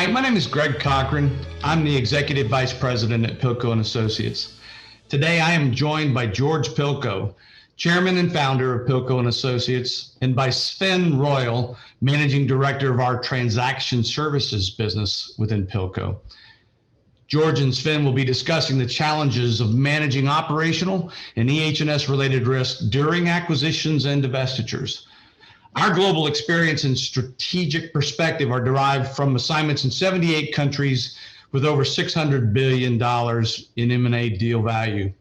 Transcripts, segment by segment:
Hi, my name is Greg Cochran. I'm the Executive Vice President at Pilko and Associates. Today, I am joined by George Pilko, Chairman and Founder of Pilko and Associates, and by Sven Royall, Managing Director of our Transaction Services business within Pilko. George and Sven will be discussing the challenges of managing operational and EH&S related risks during acquisitions and divestitures. Our global experience and strategic perspective are derived from assignments in 78 countries with over $600 billion in M&A deal value.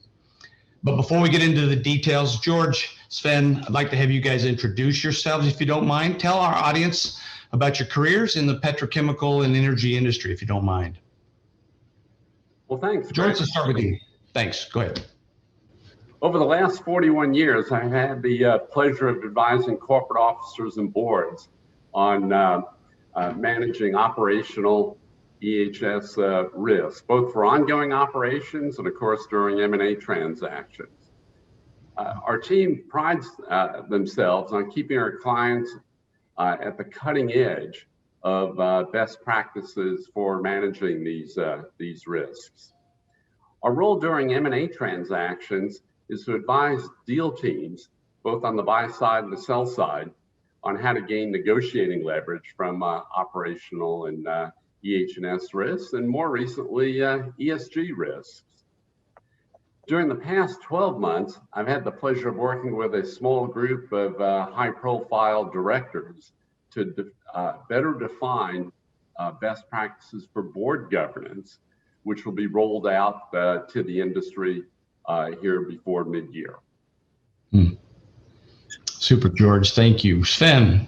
But before we get into the details, George, Sven, I'd like to have you guys introduce yourselves, if you don't mind. Tell our audience about your careers in the petrochemical and energy industry, if you don't mind. Well, thanks. George, let's start with you. Thanks. Go ahead. Over the last 41 years, I've had the pleasure of advising corporate officers and boards on managing operational EHS risks, both for ongoing operations and, of course, during M&A transactions. Our team prides themselves on keeping our clients at the cutting edge of best practices for managing these risks. Our role during M&A transactions is to advise deal teams, both on the buy side and the sell side, on how to gain negotiating leverage from operational and EH&S risks, and more recently, ESG risks. During the past 12 months, I've had the pleasure of working with a small group of high-profile directors to better define best practices for board governance, which will be rolled out to the industry here before mid-year. Super, George. Thank you. Sven.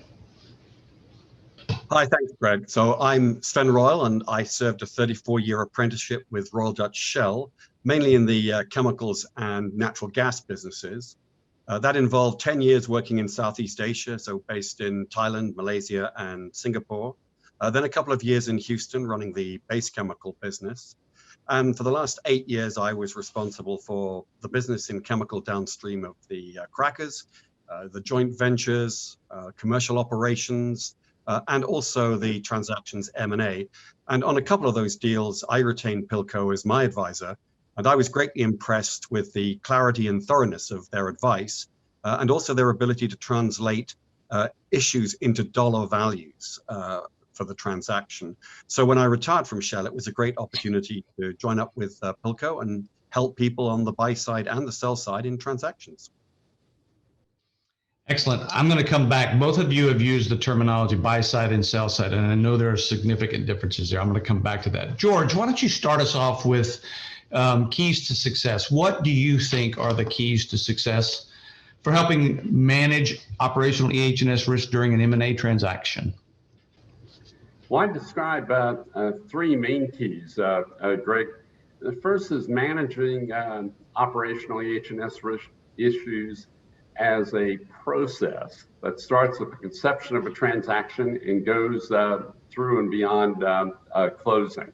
Hi, thanks, Greg. So I'm Sven Royall, and I served a 34-year apprenticeship with Royal Dutch Shell, mainly in the chemicals and natural gas businesses. That involved 10 years working in Southeast Asia, so based in Thailand, Malaysia, and Singapore. Then a couple of years in Houston running the base chemical business. And for the last 8 years, I was responsible for the business in chemical downstream of the crackers, the joint ventures, commercial operations, and also the transactions M&A. And on a couple of those deals, I retained Pilko as my advisor, and I was greatly impressed with the clarity and thoroughness of their advice, and also their ability to translate issues into dollar values for the transaction. So when I retired from Shell, it was a great opportunity to join up with Pilko and help people on the buy side and the sell side in transactions. Excellent. I'm going to come back. Both of you have used the terminology buy side and sell side, and I know there are significant differences there. I'm going to come back to that. George, why don't you start us off with keys to success? What do you think are the keys to success for helping manage operational EH&S risk during an M&A transaction? Well, I describe three main keys, Greg. The first is managing operational EH&S risk issues as a process that starts with the conception of a transaction and goes through and beyond closing.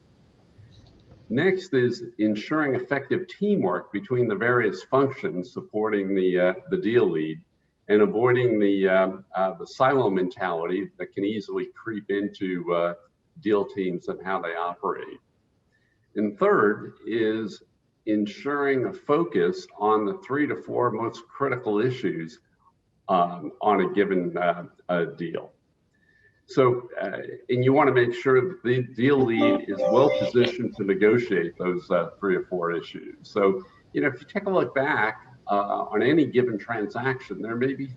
Next is ensuring effective teamwork between the various functions supporting the deal lead, and avoiding the silo mentality that can easily creep into deal teams and how they operate. And third is ensuring a focus on the 3 to 4 most critical issues on a given deal. So, and you want to make sure that the deal lead is well positioned to negotiate those 3 or 4 issues. So, you know, if you take a look back on any given transaction, there may be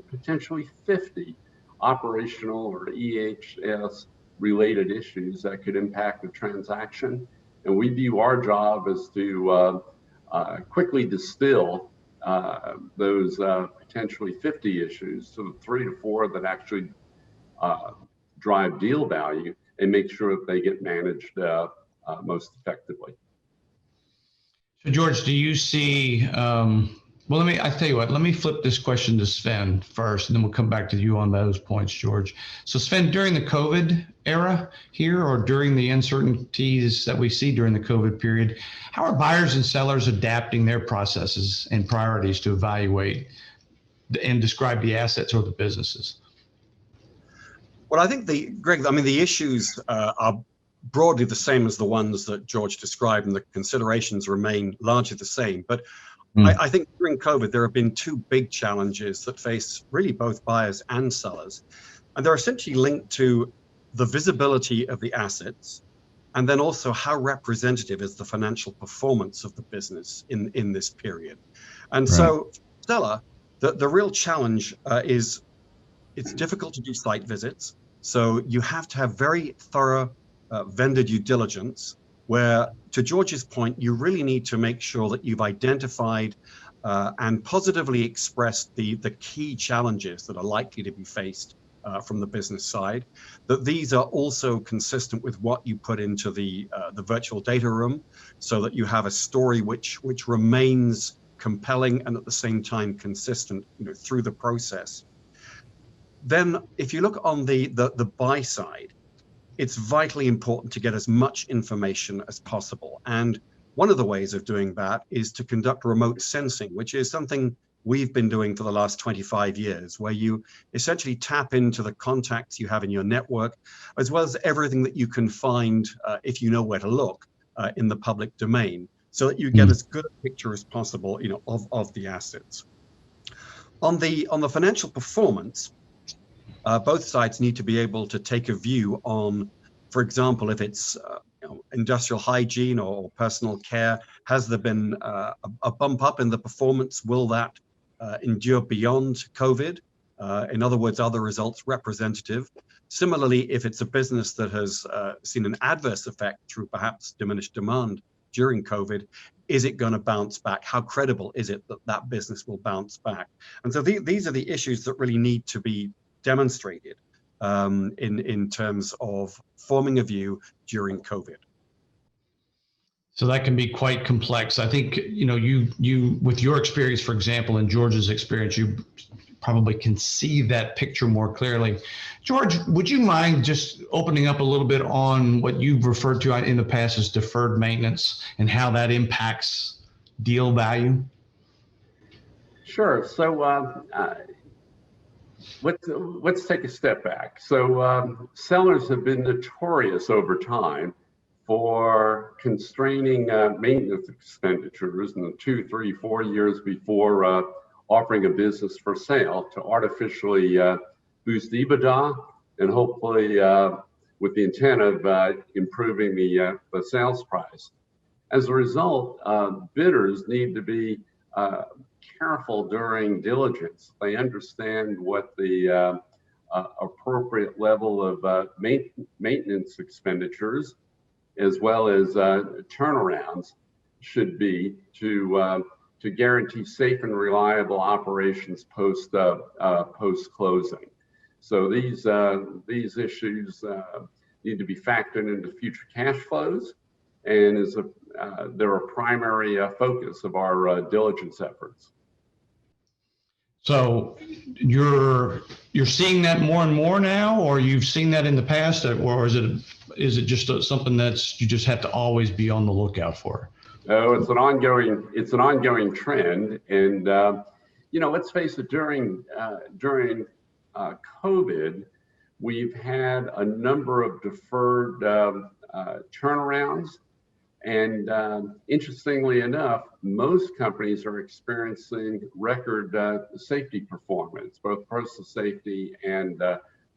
potentially 50 operational or EHS related issues that could impact the transaction. And we view our job as to quickly distill those potentially 50 issues to the 3 to 4 that actually drive deal value, and make sure that they get managed most effectively. So George, do you see, well, I tell you what, let me flip this question to Sven first, and then we'll come back to you on those points, George. So Sven, during the COVID era here, or during the uncertainties that we see during the COVID period, how are buyers and sellers adapting their processes and priorities to evaluate and describe the assets or the businesses? Well, I think Greg, the issues are broadly the same as the ones that George described, and the considerations remain largely the same. But I think during COVID, there have been two big challenges that face really both buyers and sellers. And they're essentially linked to the visibility of the assets, and then also how representative is the financial performance of the business in this period. And so, seller, the real challenge is it's difficult to do site visits. So you have to have very thorough vendor due diligence, where, to George's point, you really need to make sure that you've identified and positively expressed the key challenges that are likely to be faced from the business side, that these are also consistent with what you put into the virtual data room, so that you have a story which remains compelling and at the same time consistent, through the process. Then, if you look on the buy side, it's vitally important to get as much information as possible. And one of the ways of doing that is to conduct remote sensing, which is something we've been doing for the last 25 years, where you essentially tap into the contacts you have in your network, as well as everything that you can find, if you know where to look, in the public domain, so that you get as good a picture as possible, of the assets. On the financial performance, both sides need to be able to take a view on, for example, if it's industrial hygiene or personal care, has there been a bump up in the performance? Will that endure beyond COVID? In other words, are the results representative? Similarly, if it's a business that has seen an adverse effect through perhaps diminished demand during COVID, is it going to bounce back? How credible is it that that business will bounce back? And so these are the issues that really need to be demonstrated in terms of forming a view during COVID. So that can be quite complex. I think, you with your experience, for example, and George's experience, you probably can see that picture more clearly. George, would you mind just opening up a little bit on what you've referred to in the past as deferred maintenance and how that impacts deal value? Sure. So let's take a step back. So sellers have been notorious over time for constraining maintenance expenditures in the 2, 3, 4 years before offering a business for sale, to artificially boost EBITDA, and hopefully with the intent of improving the sales price. As a result, bidders need to be careful during diligence. They understand what the appropriate level of maintenance expenditures, as well as turnarounds, should be to guarantee safe and reliable operations post closing. So these issues need to be factored into future cash flows, and they're a primary focus of our diligence efforts. So you're seeing that more and more now, or you've seen that in the past, or is it just something that's you just have to always be on the lookout for? Oh, it's an ongoing trend, and let's face it. During COVID, we've had a number of deferred turnarounds. And interestingly enough, most companies are experiencing record safety performance, both personal safety and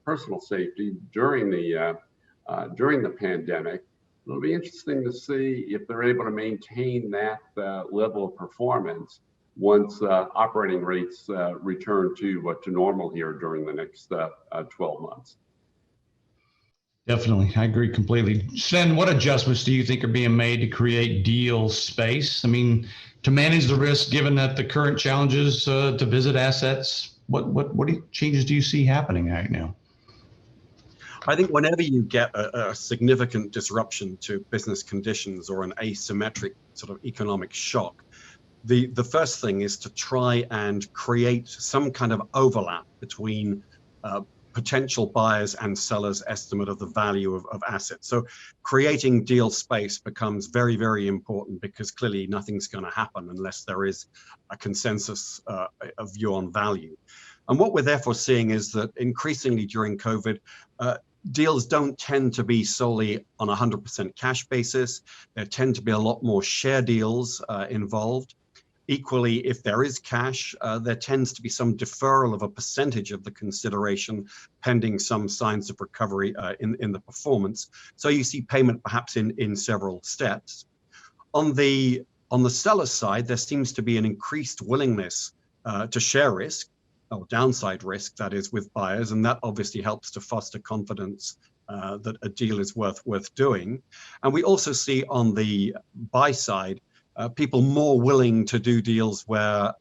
personal safety during the pandemic. It'll be interesting to see if they're able to maintain that level of performance once operating rates return to normal here during the next 12 months. Definitely. I agree completely. Sven, what adjustments do you think are being made to create deal space? I mean, to manage the risk, given that the current challenges to visit assets, what changes do you see happening right now? I think whenever you get a significant disruption to business conditions or an asymmetric sort of economic shock, the first thing is to try and create some kind of overlap between potential buyers and sellers' estimate of the value of assets. So creating deal space becomes very, very important, because clearly nothing's going to happen unless there is a consensus of view on value. And what we're therefore seeing is that increasingly during COVID, deals don't tend to be solely on a 100% cash basis. There tend to be a lot more share deals involved. Equally, if there is cash, there tends to be some deferral of a percentage of the consideration pending some signs of recovery in the performance. So you see payment perhaps in several steps. On the seller side, there seems to be an increased willingness to share risk, or downside risk, that is, with buyers, and that obviously helps to foster confidence that a deal is worth doing. And we also see on the buy side people more willing to do deals where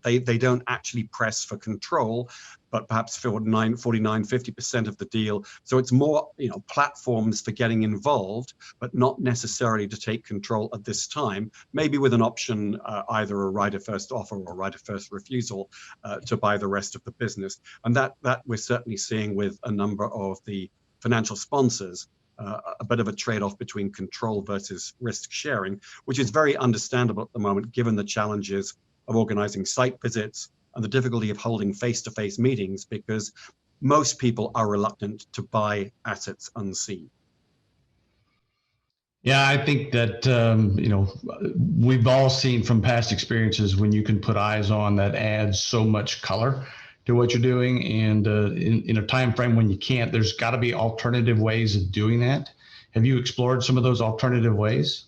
they don't actually press for control, but perhaps 49, 50% of the deal. So it's more, platforms for getting involved, but not necessarily to take control at this time, maybe with an option, either a right of first offer or right of first refusal to buy the rest of the business. And that we're certainly seeing with a number of the financial sponsors, a bit of a trade-off between control versus risk sharing, which is very understandable at the moment, given the challenges of organizing site visits and the difficulty of holding face-to-face meetings, because most people are reluctant to buy assets unseen. Yeah, I think that, we've all seen from past experiences when you can put eyes on, that adds so much color to what you're doing. And in a time frame when you can't, there's got to be alternative ways of doing that. Have you explored some of those alternative ways?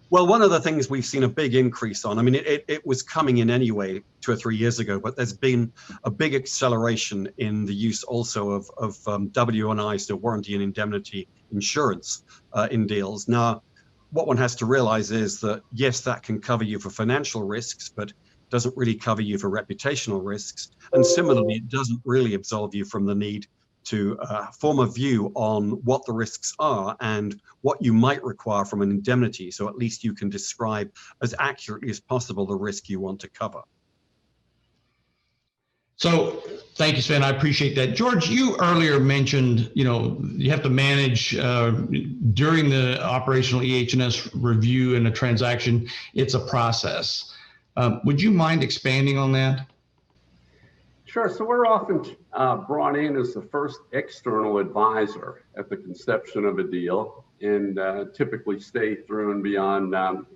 Well, one of the things we've seen a big increase on, I mean, it was coming in anyway 2 or 3 years ago, but there's been a big acceleration in the use also of W&I, so warranty and indemnity insurance in deals. Now, what one has to realize is that, yes, that can cover you for financial risks, but doesn't really cover you for reputational risks. And similarly, it doesn't really absolve you from the need to form a view on what the risks are and what you might require from an indemnity. So at least you can describe as accurately as possible the risk you want to cover. So thank you, Sven. I appreciate that. George, you earlier mentioned, you have to manage during the operational EH&S review in a transaction. It's a process. Would you mind expanding on that? Sure. So we're often brought in as the first external advisor at the conception of a deal, and typically stay through and beyond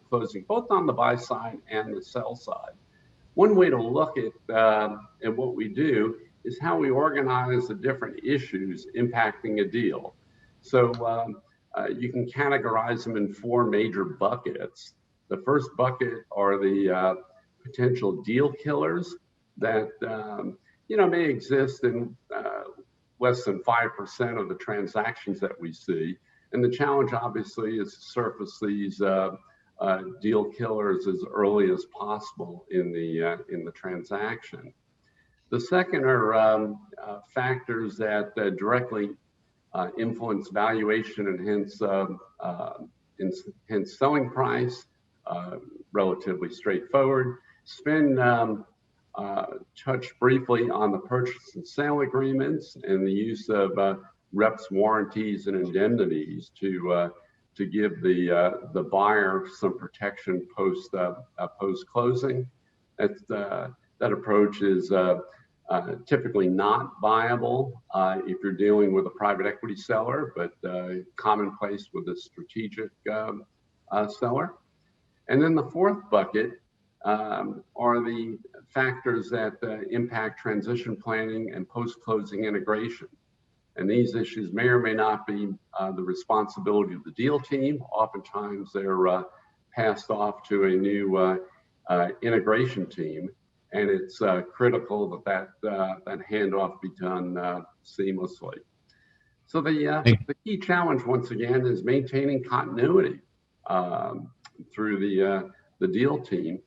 closing, both on the buy side and the sell side. One way to look at what we do is how we organize the different issues impacting a deal. So you can categorize them in 4 major buckets. The first bucket are the potential deal killers that may exist in less than 5% of the transactions that we see. And the challenge, obviously, is to surface these deal killers as early as possible in the transaction. The second are factors that directly influence valuation and hence selling price. Relatively straightforward. Sven touched briefly on the purchase and sale agreements and the use of reps, warranties, and indemnities to give the buyer some protection post closing. That approach is typically not viable if you're dealing with a private equity seller, but commonplace with a strategic seller. And then the fourth bucket are the factors that impact transition planning and post-closing integration. And these issues may or may not be the responsibility of the deal team. Oftentimes they're passed off to a new integration team, and it's critical that handoff be done seamlessly. So the key challenge, once again, is maintaining continuity through the deal team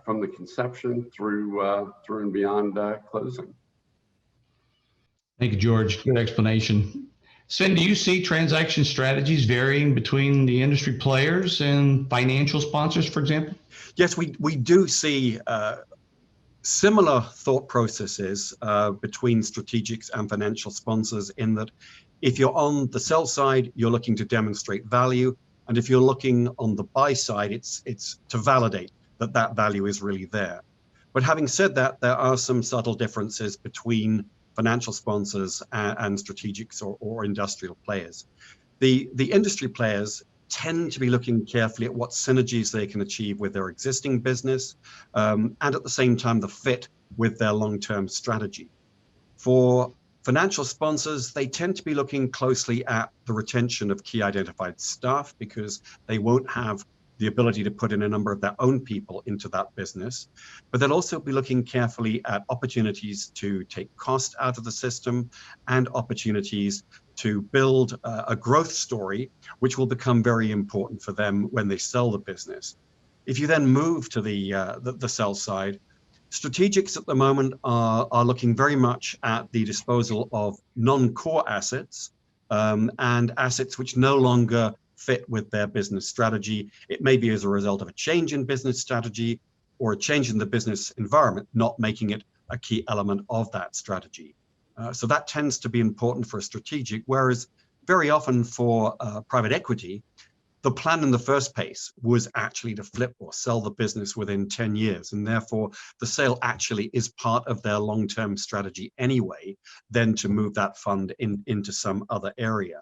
from the conception through and beyond closing. Thank you, George. Good explanation. Sven, do you see transaction strategies varying between the industry players and financial sponsors, for example? Yes, we do see similar thought processes between strategics and financial sponsors, in that if you're on the sell side, you're looking to demonstrate value. And if you're looking on the buy side, it's to validate that value is really there. But having said that, there are some subtle differences between financial sponsors and strategics or industrial players. The industry players tend to be looking carefully at what synergies they can achieve with their existing business, and at the same time the fit with their long-term strategy. For financial sponsors, they tend to be looking closely at the retention of key identified staff because they won't have the ability to put in a number of their own people into that business. But they'll also be looking carefully at opportunities to take cost out of the system and opportunities to build a growth story, which will become very important for them when they sell the business. If you then move to the sell side, strategics at the moment are looking very much at the disposal of non-core assets and assets which no longer fit with their business strategy. It may be as a result of a change in business strategy or a change in the business environment, not making it a key element of that strategy. So that tends to be important for a strategic, whereas very often for private equity, the plan in the first place was actually to flip or sell the business within 10 years. And therefore, the sale actually is part of their long-term strategy anyway, then to move that fund into some other area.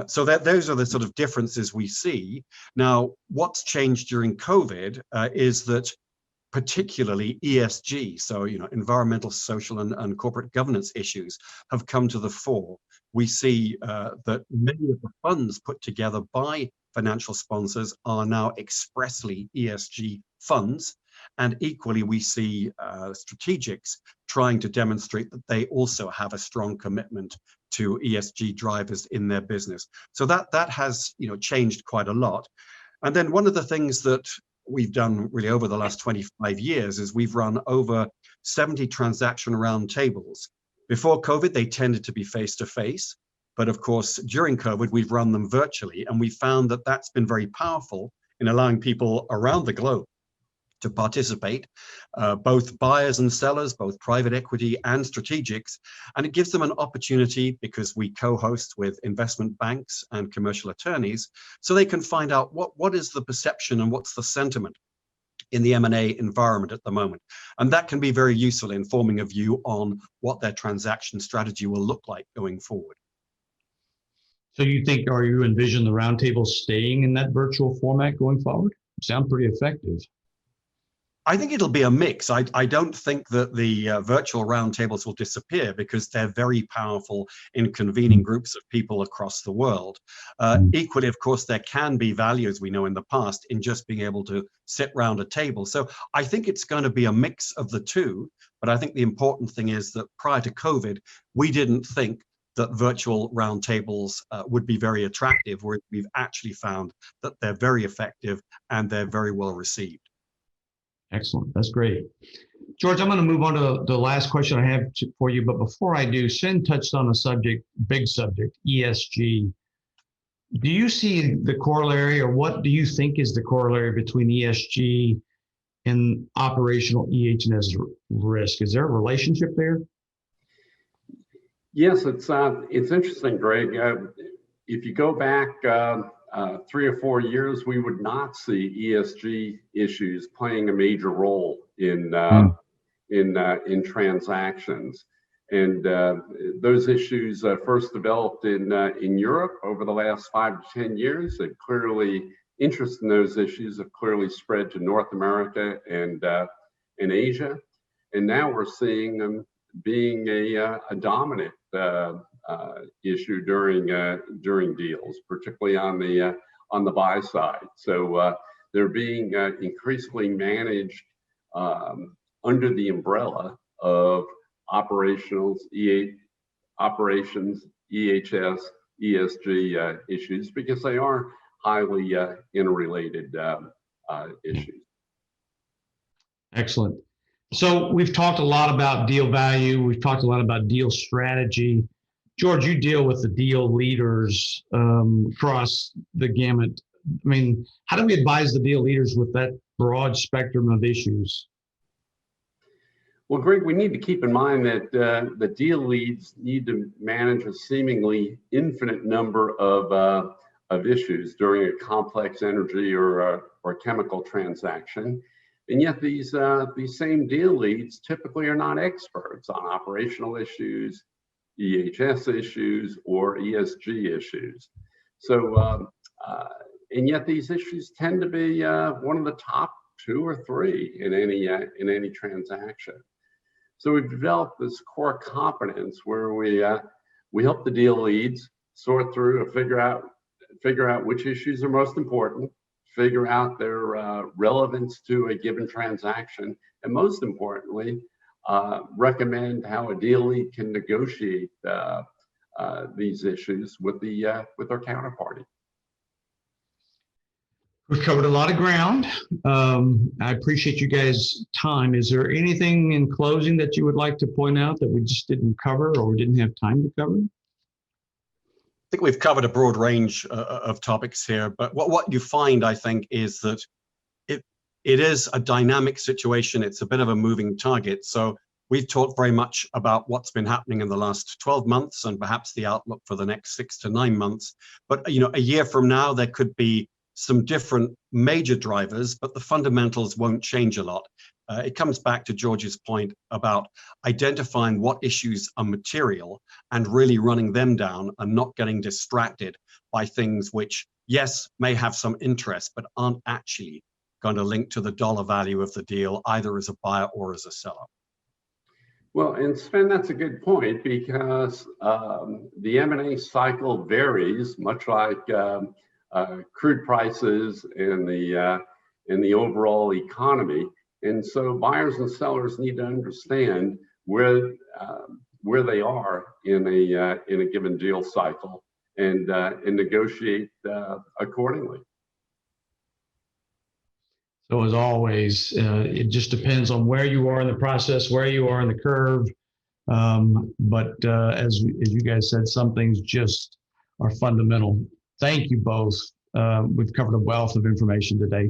So those are the sort of differences we see. Now, what's changed during COVID is that particularly ESG, so environmental, social, and corporate governance issues have come to the fore. We see that many of the funds put together by financial sponsors are now expressly ESG funds, and equally we see strategics trying to demonstrate that they also have a strong commitment to ESG drivers in their business. So that has changed quite a lot. And then one of the things that we've done really over the last 25 years is we've run over 70 transaction roundtables. Before COVID, they tended to be face-to-face, but of course, during COVID, we've run them virtually, and we found that that's been very powerful in allowing people around the globe to participate, both buyers and sellers, both private equity and strategics, and it gives them an opportunity, because we co-host with investment banks and commercial attorneys, so they can find out what is the perception and what's the sentiment in the M&A environment at the moment. And that can be very useful in forming a view on what their transaction strategy will look like going forward. So you envision the roundtable staying in that virtual format going forward? Sound pretty effective. I think it'll be a mix. I don't think that the virtual roundtables will disappear, because they're very powerful in convening groups of people across the world. Equally, of course, there can be value, as we know in the past, in just being able to sit round a table. So I think it's going to be a mix of the two. But I think the important thing is that prior to COVID, we didn't think that virtual roundtables would be very attractive, where we've actually found that they're very effective and they're very well received. Excellent. That's great. George, I'm going to move on to the last question I have for you. But before I do, Sven touched on a big subject, ESG. Do you see the corollary, or what do you think is the corollary between ESG and operational EH&S risk? Is there a relationship there? Yes, it's interesting, Greg. If you go back 3 or 4 years, we would not see ESG issues playing a major role in transactions. And those issues first developed in Europe over the last 5 to 10 years. And clearly, interest in those issues have clearly spread to North America and Asia. And now we're seeing them being a dominant issue during deals, particularly on the buy side. So they're being increasingly managed under the umbrella of operations, EHS, ESG issues, because they are highly interrelated issues. Excellent. So we've talked a lot about deal value. We've talked a lot about deal strategy. George, you deal with the deal leaders across the gamut. I mean, how do we advise the deal leaders with that broad spectrum of issues? Well, Greg, we need to keep in mind that the deal leads need to manage a seemingly infinite number of issues during a complex energy or chemical transaction. And yet these same deal leads typically are not experts on operational issues, EHS issues, or ESG issues. So, and yet these issues tend to be one of the top 2 or 3 in any transaction. So we've developed this core competence where we help the deal leads sort through and figure out which issues are most important, figure out their relevance to a given transaction, and most importantly, recommend how a deal lead can negotiate these issues with their counterparty. We've covered a lot of ground. I appreciate you guys' time. Is there anything in closing that you would like to point out that we just didn't cover or we didn't have time to cover? I think we've covered a broad range of topics here, but what you find, I think, is that it is a dynamic situation. It's a bit of a moving target. So we've talked very much about what's been happening in the last 12 months and perhaps the outlook for the next 6 to 9 months. But a year from now, there could be some different major drivers, but the fundamentals won't change a lot. It comes back to George's point about identifying what issues are material and really running them down and not getting distracted by things which, yes, may have some interest, but aren't actually going to link to the dollar value of the deal, either as a buyer or as a seller. Well, and Sven, that's a good point, because the M&A cycle varies, much like crude prices and the overall economy. And so buyers and sellers need to understand where they are in a given deal cycle and negotiate accordingly. So as always, it just depends on where you are in the process, where you are in the curve. But as you guys said, some things just are fundamental. Thank you both. We've covered a wealth of information today.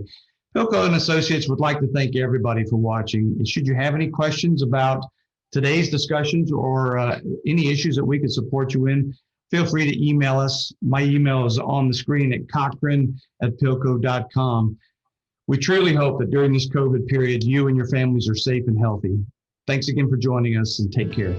Pilko and Associates would like to thank everybody for watching. And should you have any questions about today's discussions or any issues that we could support you in, feel free to email us. My email is on the screen at cochran@pilko.com. We truly hope that during this COVID period, you and your families are safe and healthy. Thanks again for joining us, and take care.